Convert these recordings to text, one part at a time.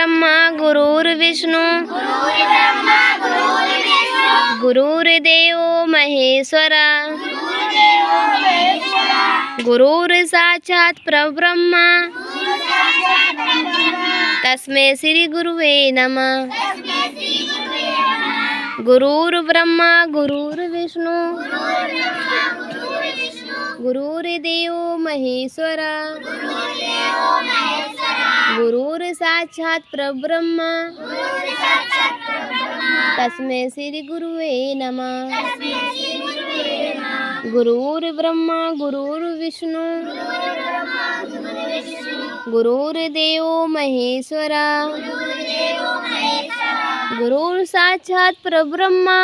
गुरुर्ब्रह्मा गुरुर्विष्णु गुरुर्देवो महेश्वरा गुरुर्साक्षात् परब्रह्मा तस्मै श्री गुरुवे नमः। गुरुर्ब्रह्मा गुरुर्विष्णु गुरुर्देवो महेश्वरा गुरुर्साक्षात् परब्रह्मा तस्मै श्री गुरुवे नमः। गुरुर्ब्रह्मा गुरुर्विष्णु गुरुर्देवो महेश्वरा गुरुर्साक्षात् परब्रह्मा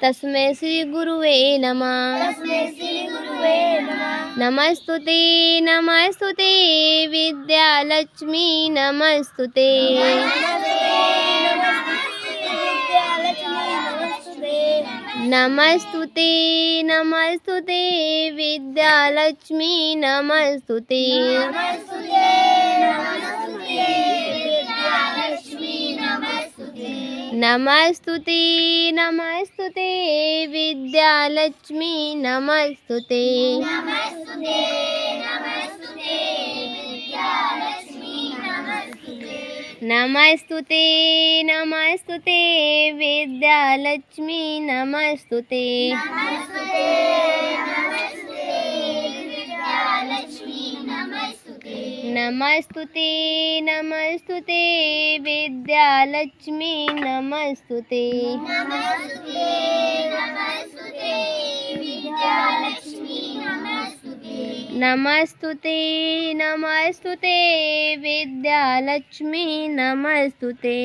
तस्मै श्री गुरुवे नमः। नमस्तुते नमस्तुते विद्यालक्ष्मी नमस्तुते नमस्तुते नमस्तुते विद्यालक्ष्मी नमस्तुते नमस्तुते नमस्तुते विद्यालक्ष्मी नमस्तुते नमस्तुते नमस्तुते विद्यालक्ष्मी नमस्तुते नमस्तुते नमस्तुते विद्यालक्ष्मी नमस्तुते नमस्तुते नमस्तुते विद्यालक्ष्मी नमस्तुते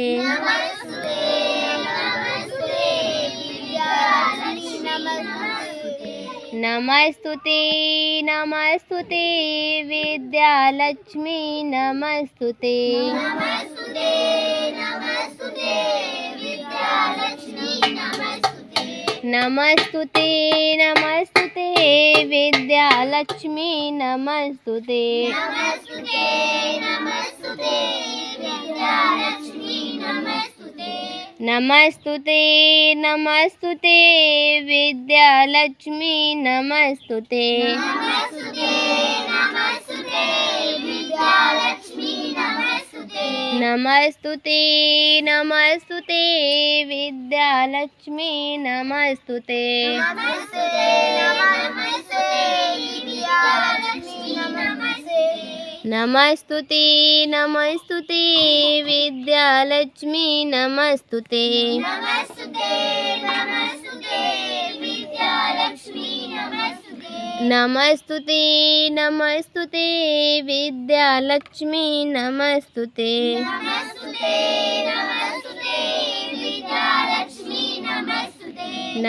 नमस्तुते नमस्तुते विद्यालक्ष्मी नमस्तुते नमस्तुते नमस्तुते विद्यालक्ष्मी नमस्तुते नमस्तुते नमस्तुते विद्यालक्ष्मी नमस्तुते नमस्तुते नमस्तुते विद्यालक्ष्मी नमस्तुते नमस्तुते नमस्तुते विद्यालक्ष्मी नमस्तुते नमस्तुते नमस्तुते विद्यालक्ष्मी नमस्तुते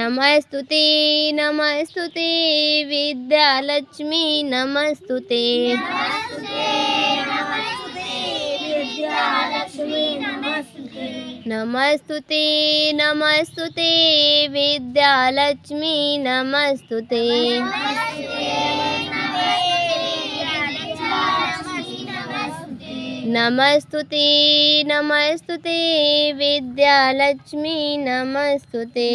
नमस्तुते नमस्तुते विद्यालक्ष्मी नमस्तुते नमस्तुते नमस्तुते विद्यालक्ष्मी नमस्तुते नमस्तुते नमस्तुते विद्यालक्ष्मी नमस्तुते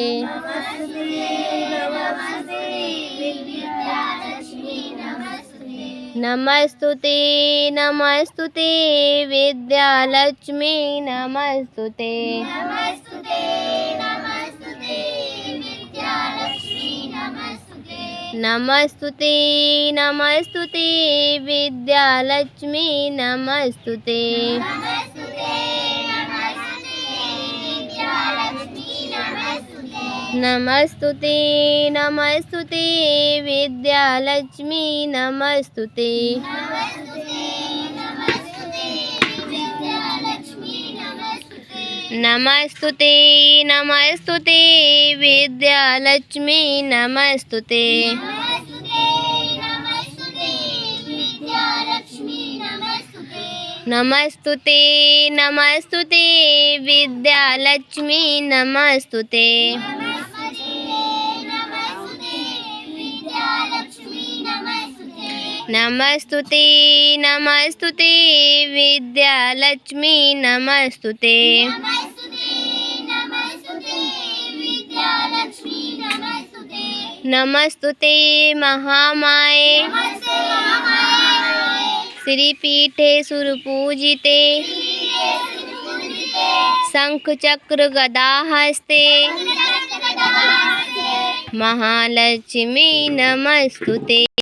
नमस्तुते नमस्तुते विद्यालक्ष्मी नमस्तुते नमस्तुते नमस्तुते विद्यालक्ष्मी नमस्तुते नमस्तुते नमस्तुते विद्यालक्ष्मी नमस्तुते नमस्तुते नमस्तुते विद्यालक्ष्मी नमस्तुते नमस्तुते नमस्तुते विद्यालक्ष्मी नमस्तुते नमस्तुते नमस्तुते विद्यालक्ष्मी नमस्तुते नमस्तुते महामाये श्रीपीठे सुरपूजिते शंखचक्र गदाहस्ते महालक्ष्मी नमस्तुते।